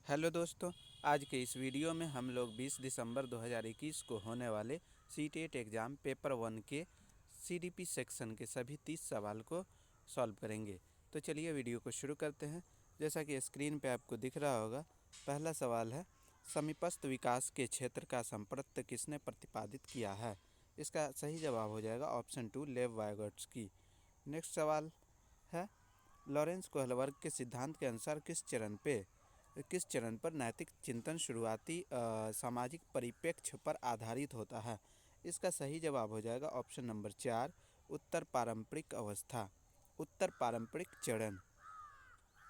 Hello दोस्तों, आज के इस वीडियो में हम लोग 20 दिसंबर 2021 को होने वाले सीटेट एग्ज़ाम पेपर 1 के सीडीपी सेक्शन के सभी 30 सवाल को सॉल्व करेंगे। तो चलिए वीडियो को शुरू करते हैं। जैसा कि स्क्रीन पे आपको दिख रहा होगा, पहला सवाल है, समीपस्थ विकास के क्षेत्र का संप्रत्य किसने प्रतिपादित किया है? इसका सही जवाब हो जाएगा ऑप्शन 2 लेव वाइगोट्स्की। नेक्स्ट सवाल है, लॉरेंस कोहलवर्ग के सिद्धांत के अनुसार किस चरण पर नैतिक चिंतन शुरुआती सामाजिक परिप्रेक्ष्य पर आधारित होता है? इसका सही जवाब हो जाएगा ऑप्शन नंबर 4 उत्तर पारंपरिक अवस्था, उत्तर पारंपरिक चरण।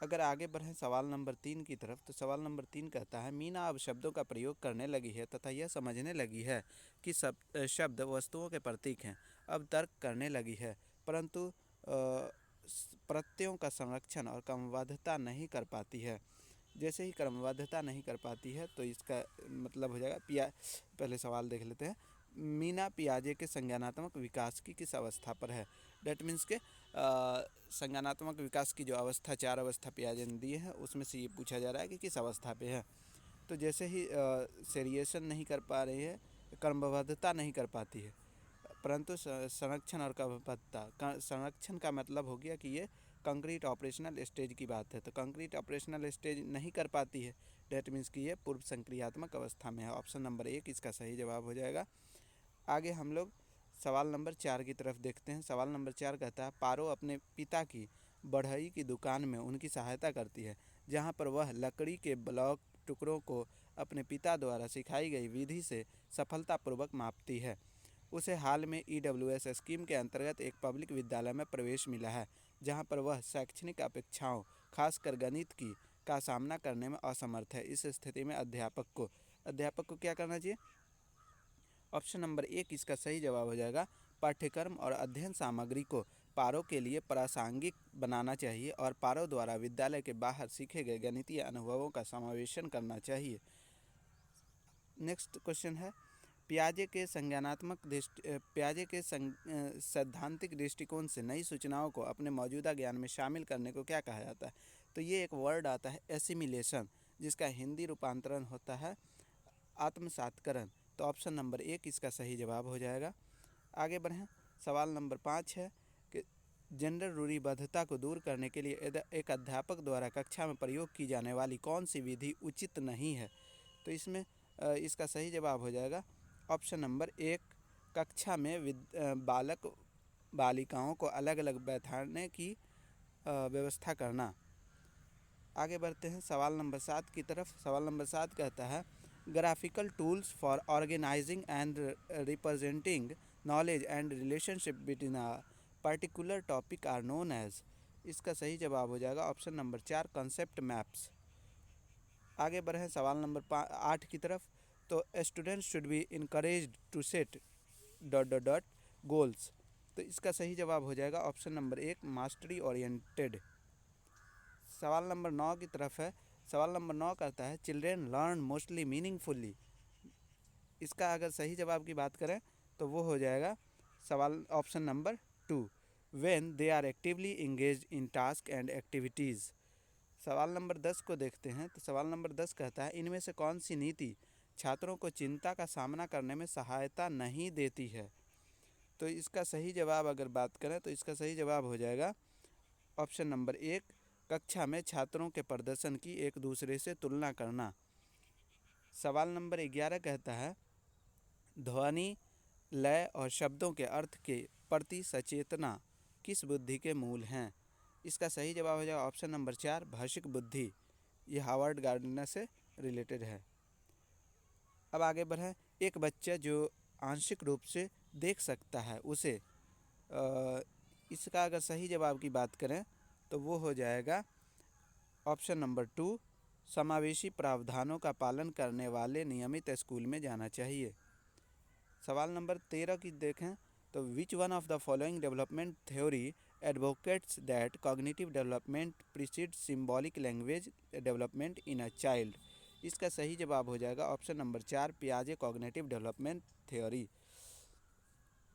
अगर आगे बढ़ें सवाल नंबर 3 की तरफ, तो सवाल नंबर 3 कहता है, मीना अब शब्दों का प्रयोग करने लगी है तथा यह समझने लगी है कि शब्द वस्तुओं के प्रतीक हैं। अब तर्क करने लगी है, परंतु प्रत्ययों का संरक्षण और क्रमबद्धता नहीं कर पाती है। जैसे ही क्रमबद्धता नहीं कर पाती है तो इसका मतलब हो जाएगा पहले सवाल देख लेते हैं। मीना पियाजे के संज्ञानात्मक विकास की किस अवस्था पर है? डेट मीन्स के संज्ञानात्मक विकास की जो अवस्था 4 अवस्था पियाजे ने दी है उसमें से ये पूछा जा रहा है कि किस अवस्था पे है। तो जैसे ही सेरिएशन नहीं कर पा रही है, क्रमबद्धता नहीं कर पाती है, परंतु संरक्षण और क्रमबद्धता, संरक्षण का मतलब हो गया कि ये कंक्रीट ऑपरेशनल स्टेज की बात है, तो कंक्रीट ऑपरेशनल स्टेज नहीं कर पाती है, डेट मीन्स कि ये पूर्व संक्रियात्मक अवस्था में है। ऑप्शन नंबर 1 इसका सही जवाब हो जाएगा। आगे हम लोग सवाल नंबर 4 की तरफ देखते हैं। सवाल नंबर 4 कहता है, पारो अपने पिता की बढ़ई की दुकान में उनकी सहायता करती है, जहाँ पर वह लकड़ी के ब्लॉक टुकड़ों को अपने पिता द्वारा सिखाई गई विधि से सफलतापूर्वक मापती है। उसे हाल में EWS स्कीम के अंतर्गत एक पब्लिक विद्यालय में प्रवेश मिला है, जहां पर वह शैक्षणिक अपेक्षाओं, खासकर गणित की का सामना करने में असमर्थ है। इस स्थिति में अध्यापक को क्या करना चाहिए? ऑप्शन नंबर 1 इसका सही जवाब हो जाएगा, पाठ्यक्रम और अध्ययन सामग्री को पारो के लिए प्रासंगिक बनाना चाहिए और पारो द्वारा विद्यालय के बाहर सीखे गए गणितीय अनुभवों का समावेशन करना चाहिए। नेक्स्ट क्वेश्चन है, पियाजे के सैद्धांतिक दृष्टिकोण से नई सूचनाओं को अपने मौजूदा ज्ञान में शामिल करने को क्या कहा जाता है? तो ये एक वर्ड आता है एसिमिलेशन, जिसका हिंदी रूपांतरण होता है आत्मसातकरण। तो ऑप्शन नंबर 1 इसका सही जवाब हो जाएगा। आगे बढ़ें, सवाल नंबर 5 है कि जेंडर रूढ़िबद्धता को दूर करने के लिए एक अध्यापक द्वारा कक्षा में प्रयोग की जाने वाली कौन सी विधि उचित नहीं है? तो इसमें इसका सही जवाब हो जाएगा ऑप्शन नंबर 1 कक्षा में बालक बालिकाओं को अलग अलग बैठाने की व्यवस्था करना। आगे बढ़ते हैं सवाल नंबर 7 की तरफ। सवाल नंबर 7 कहता है, graphical tools for organizing and representing knowledge and relationship between a particular topic are known as. इसका सही जवाब हो जाएगा ऑप्शन नंबर 4 कंसेप्ट मैप्स। आगे बढ़ें सवाल नंबर 8 की तरफ। तो students should be encouraged to set dot dot dot goals. तो इसका सही जवाब हो जाएगा ऑप्शन नंबर 1 मास्टरी ओरिएंटेड। सवाल नंबर 9 की तरफ है। सवाल नंबर 9 कहता है, चिल्ड्रेन लर्न मोस्टली मीनिंगफुली। इसका अगर सही जवाब की बात करें तो वो हो जाएगा सवाल option number 2 when they are actively engage in task and activities. सवाल नंबर 10 को देखते हैं। तो सवाल नंबर 10 कहता है, इनमें से कौन सी नीति छात्रों को चिंता का सामना करने में सहायता नहीं देती है? तो इसका सही जवाब अगर बात करें तो इसका सही जवाब हो जाएगा ऑप्शन नंबर 1 कक्षा में छात्रों के प्रदर्शन की एक दूसरे से तुलना करना। सवाल नंबर 11 कहता है, ध्वनि, लय और शब्दों के अर्थ के प्रति सचेतना किस बुद्धि के मूल हैं? इसका सही जवाब हो जाएगा ऑप्शन नंबर 4 भाषिक बुद्धि। ये हार्वर्ड गार्डनर से रिलेटेड है। अब आगे बढ़ें, एक बच्चा जो आंशिक रूप से देख सकता है उसे इसका अगर सही जवाब की बात करें तो वो हो जाएगा ऑप्शन नंबर 2 समावेशी प्रावधानों का पालन करने वाले नियमित स्कूल में जाना चाहिए। सवाल नंबर 13 की देखें तो which one of the following development theory advocates that cognitive development precedes symbolic language development in a child. इसका सही जवाब हो जाएगा ऑप्शन नंबर 4 पियाजे कॉग्निटिव डेवलपमेंट थ्योरी।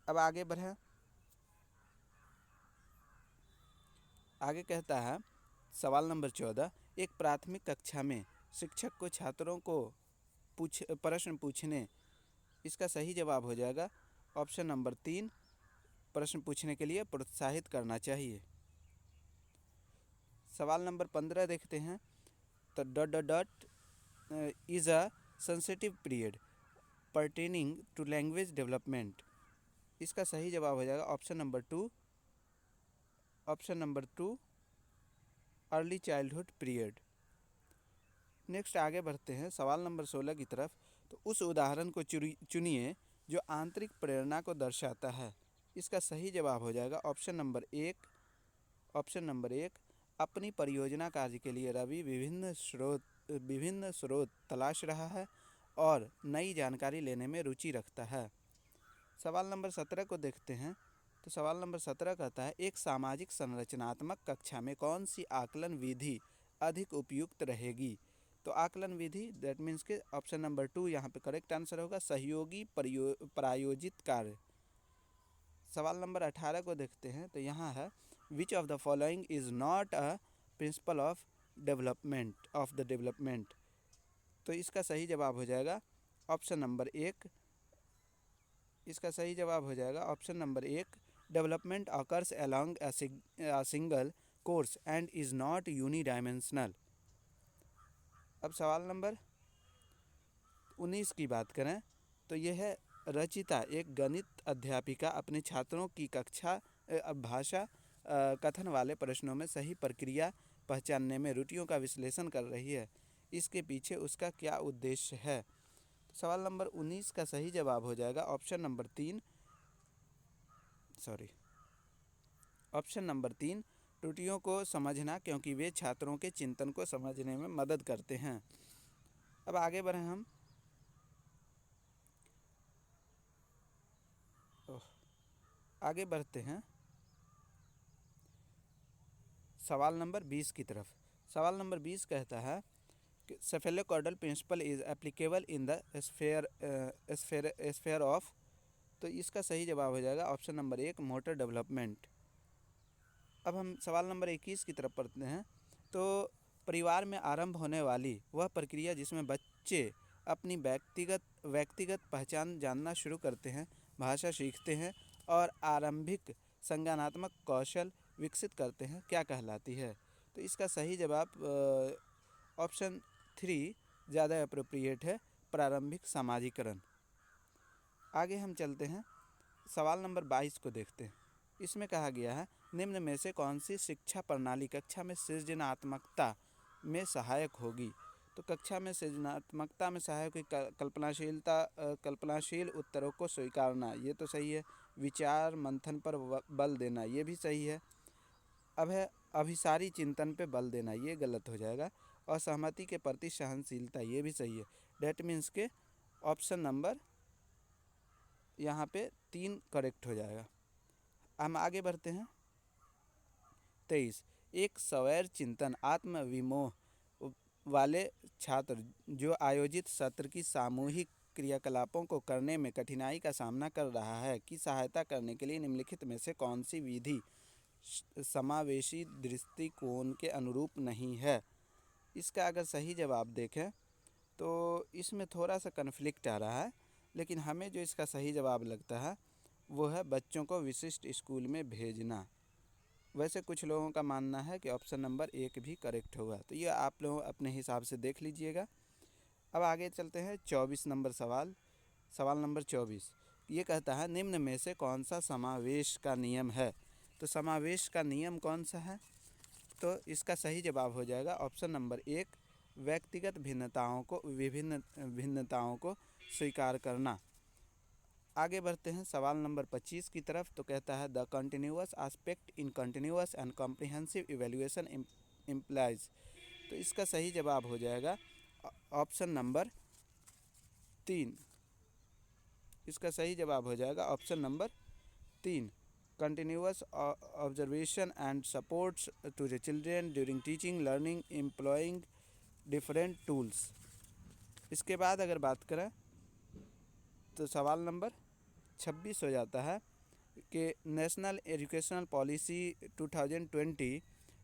अब आगे बढ़ें, आगे कहता है सवाल नंबर 14, एक प्राथमिक कक्षा में शिक्षक को छात्रों को प्रश्न पूछने, इसका सही जवाब हो जाएगा ऑप्शन नंबर 3, प्रश्न पूछने के लिए प्रोत्साहित करना चाहिए। सवाल नंबर 15 देखते हैं। तो dot is a sensitive period pertaining to language development, इसका सही जवाब हो जाएगा option number 2 early childhood period. Next आगे बढ़ते हैं सवाल नंबर 16 की तरफ। तो उस उदाहरण को चुनिए जो आंतरिक प्रेरणा को दर्शाता है, इसका सही जवाब हो जाएगा ऑप्शन नंबर एक, अपनी परियोजना कार्य के लिए रवि विभिन्न स्रोत तलाश रहा है और नई जानकारी लेने में रुचि रखता है। सवाल नंबर 17 को देखते हैं। तो सवाल नंबर 17 कहता है एक सामाजिक संरचनात्मक कक्षा में कौन सी आकलन विधि अधिक उपयुक्त रहेगी। तो आकलन विधि दैट मीन्स के ऑप्शन नंबर 2 यहाँ पे करेक्ट आंसर होगा, सहयोगी प्रायोजित कार्य। सवाल नंबर 18 को देखते हैं। तो यहाँ है which of the following is not a principle of the development. तो इसका सही जवाब हो जाएगा ऑप्शन नंबर 1, इसका सही जवाब हो जाएगा option number 1, development occurs along a single course and is not unidimensional. अब सवाल नंबर 19 की बात करें तो यह है रचिता एक गणित अध्यापिका अपने छात्रों की कक्षा भाषा कथन वाले प्रश्नों में सही प्रक्रिया पहचानने में त्रुटियों का विश्लेषण कर रही है, इसके पीछे उसका क्या उद्देश्य है। तो सवाल नंबर 19 का सही जवाब हो जाएगा ऑप्शन नंबर 3, त्रुटियों को समझना, क्योंकि वे छात्रों के चिंतन को समझने में मदद करते हैं। अब आगे बढ़ें हम। आगे बढ़ते हैं सवाल नंबर 20 की तरफ। सवाल नंबर 20 कहता है कि cephalocaudal principle is applicable in the sphere of. तो इसका सही जवाब हो जाएगा ऑप्शन नंबर 1, मोटर डेवलपमेंट। अब हम सवाल नंबर 21 की तरफ पढ़ते हैं। तो परिवार में आरंभ होने वाली वह प्रक्रिया जिसमें बच्चे अपनी व्यक्तिगत पहचान जानना शुरू करते हैं, भाषा सीखते हैं और आरंभिक संज्ञानात्मक कौशल विकसित करते हैं, क्या कहलाती है। तो इसका सही जवाब ऑप्शन 3 ज़्यादा अप्रोप्रिएट है, प्रारंभिक समाजीकरण। आगे हम चलते हैं सवाल नंबर 22 को देखते हैं। इसमें कहा गया है निम्न में से कौन सी शिक्षा प्रणाली कक्षा में सृजनात्मकता में सहायक होगी। तो कक्षा में सृजनात्मकता में सहायक कल्पनाशील उत्तरों को स्वीकारना, ये तो सही है। विचार मंथन पर बल देना, ये भी सही है। अब है अभिसारी चिंतन पे बल देना, ये गलत हो जाएगा। और सहमति के प्रति सहनशीलता, ये भी सही है। डेट मीन्स के ऑप्शन नंबर यहाँ पे 3 करेक्ट हो जाएगा। हम आगे बढ़ते हैं 23, एक स्वैर चिंतन आत्मविमोह वाले छात्र जो आयोजित सत्र की सामूहिक क्रियाकलापों को करने में कठिनाई का सामना कर रहा है की सहायता करने के लिए निम्नलिखित में से कौन सी विधि समावेशी दृष्टिकोण के अनुरूप नहीं है। इसका अगर सही जवाब देखें तो इसमें थोड़ा सा कन्फ्लिक्ट आ रहा है, लेकिन हमें जो इसका सही जवाब लगता है वो है बच्चों को विशिष्ट स्कूल में भेजना। वैसे कुछ लोगों का मानना है कि ऑप्शन नंबर 1 भी करेक्ट होगा, तो ये आप लोग अपने हिसाब से देख लीजिएगा। अब आगे चलते हैं 24 नंबर सवाल नंबर 24 ये कहता है निम्न में से कौन सा समावेश का नियम है। तो समावेश का नियम कौन सा है। तो इसका सही जवाब हो जाएगा ऑप्शन नंबर 1, व्यक्तिगत विभिन्न भिन्नताओं को स्वीकार करना। आगे बढ़ते हैं सवाल नंबर 25 की तरफ। तो कहता है the continuous aspect in continuous and comprehensive evaluation implies. तो इसका सही जवाब हो जाएगा ऑप्शन नंबर 3, इसका सही जवाब हो जाएगा option number 3, continuous observation and supports to the children during teaching learning employing different tools. इसके बाद अगर बात करें तो सवाल नंबर 26 हो जाता है कि national educational policy 2020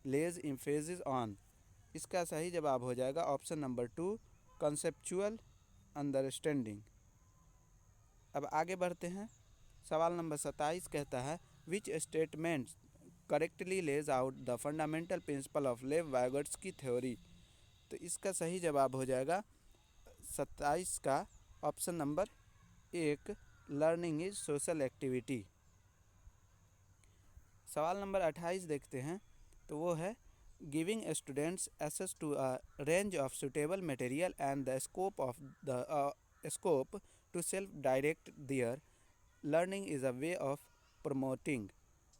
lays emphasis on. इसका सही जवाब हो जाएगा ऑप्शन नंबर 2, कॉन्सेप्चुअल अंडरस्टैंडिंग। अब आगे बढ़ते हैं। सवाल नंबर 27 कहता है which statement correctly lays out the fundamental principle of Lev Vygotsky theory. तो इसका सही जवाब हो जाएगा 27 का option number 1, learning is social activity. सवाल नंबर 28 देखते हैं, तो वो है giving students access to a range of suitable material and the scope to self direct their learning is a way of promoting.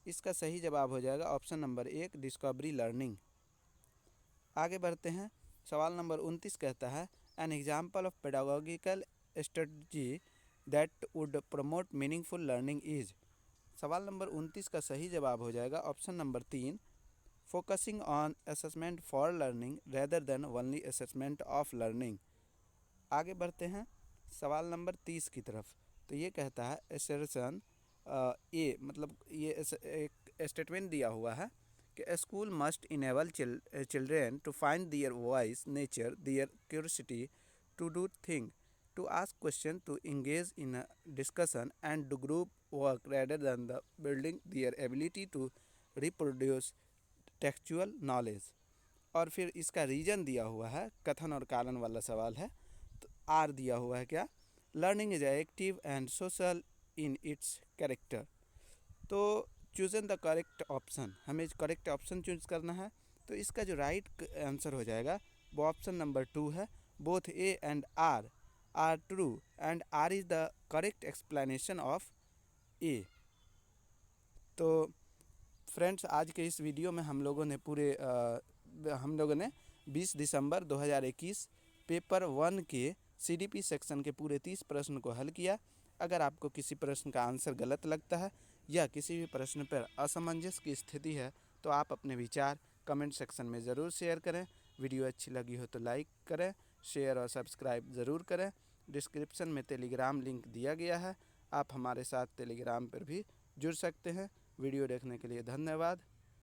इसका सही जवाब हो जाएगा ऑप्शन नंबर 1, डिस्कवरी लर्निंग। आगे बढ़ते हैं। सवाल नंबर 29 कहता है an example of pedagogical strategy that would promote meaningful learning is. सवाल नंबर 29 का सही जवाब हो जाएगा option number 3, focusing on assessment for learning rather than only assessment of learning. आगे बढ़ते हैं सवाल नंबर 30 की तरफ। तो ये कहता है एसर्शन ए, मतलब ये एक स्टेटमेंट दिया हुआ है कि school must enable children to find their voice nurture their curiosity to do thing to ask question to engage in a discussion and do group work rather than the building their ability to reproduce textual knowledge. और फिर इसका reason दिया हुआ है, कथन और कारण वाला सवाल है। तो आर दिया हुआ है क्या, learning is active and social in its character. तो चूजन द करेक्ट ऑप्शन, हमें करेक्ट ऑप्शन चूज करना है। तो इसका जो राइट आंसर हो जाएगा वो ऑप्शन नंबर 2 है, both A and R true and R is the correct explanation of A. तो फ्रेंड्स, आज के इस वीडियो में हम लोगों ने 20 दिसंबर 2021 पेपर 1 के CDP सेक्शन के पूरे 30 प्रश्न को हल किया। अगर आपको किसी प्रश्न का आंसर गलत लगता है या किसी भी प्रश्न पर असमंजस की स्थिति है तो आप अपने विचार कमेंट सेक्शन में ज़रूर शेयर करें। वीडियो अच्छी लगी हो तो लाइक करें, शेयर और सब्सक्राइब ज़रूर करें। डिस्क्रिप्शन में टेलीग्राम लिंक दिया गया है, आप हमारे साथ टेलीग्राम पर भी जुड़ सकते हैं। वीडियो देखने के लिए धन्यवाद।